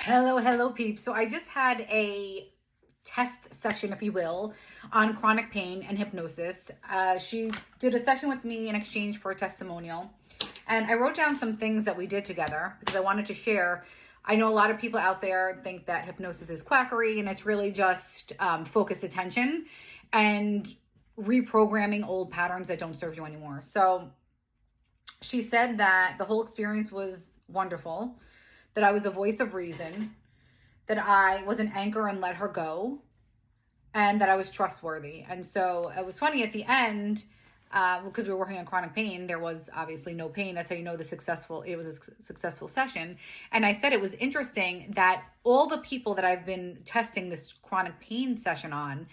Hello, peeps. So I just had a test session, if you will, on chronic pain and hypnosis. She did a session with me in exchange for a testimonial. And I wrote down some things that we did together because I wanted to share. I know a lot of people out there think that hypnosis is quackery and it's really just focused attention and reprogramming old patterns that don't serve you anymore. So she said that the whole experience was wonderful, that I was a voice of reason, that I was an anchor and let her go, and that I was trustworthy. And so it was funny at the end, because we were working on chronic pain, there was obviously no pain. That's how you know it was a successful session. And I said it was interesting that all the people that I've been testing this chronic pain session on,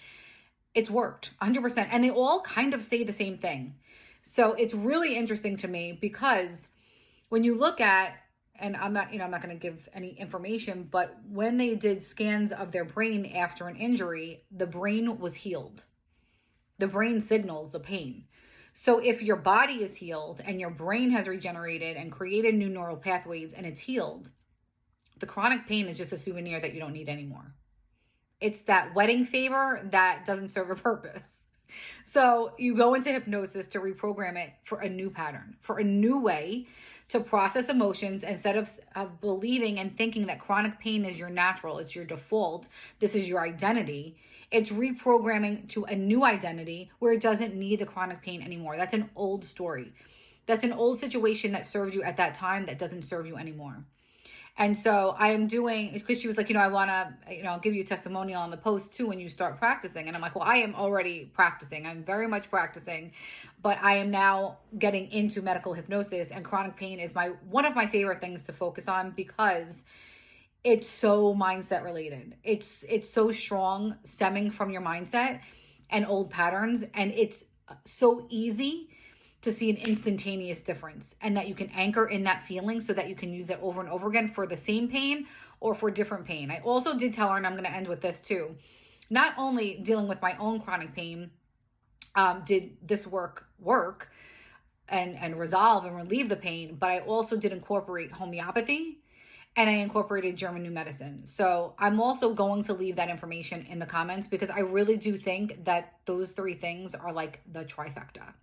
it's worked 100%. And they all kind of say the same thing. So it's really interesting to me because when you look at, and I'm not going to give any information, but when they did scans of their brain after an injury, the brain was healed. The brain signals the pain. So if your body is healed and your brain has regenerated and created new neural pathways and it's healed, the chronic pain is just a souvenir that you don't need anymore. It's that wedding favor that doesn't serve a purpose. So you go into hypnosis to reprogram it for a new pattern, for a new way to process emotions instead of believing and thinking that chronic pain is your natural, it's your default, this is your identity. It's reprogramming to a new identity where it doesn't need the chronic pain anymore. That's an old story. That's an old situation that served you at that time that doesn't serve you anymore. And so I am doing, because she was like, I want to, I'll give you a testimonial on the post too when you start practicing. And I'm like, well, I am already practicing. I'm very much practicing, but I am now getting into medical hypnosis, and chronic pain is one of my favorite things to focus on because it's so mindset related. It's so strong, stemming from your mindset and old patterns. And it's so easy to see an instantaneous difference, and that you can anchor in that feeling so that you can use it over and over again for the same pain or for different pain. I also did tell her, and I'm going to end with this too, not only dealing with my own chronic pain, did this work and resolve and relieve the pain, but I also did incorporate homeopathy, and I incorporated German new medicine. So I'm also going to leave that information in the comments because I really do think that those three things are like the trifecta.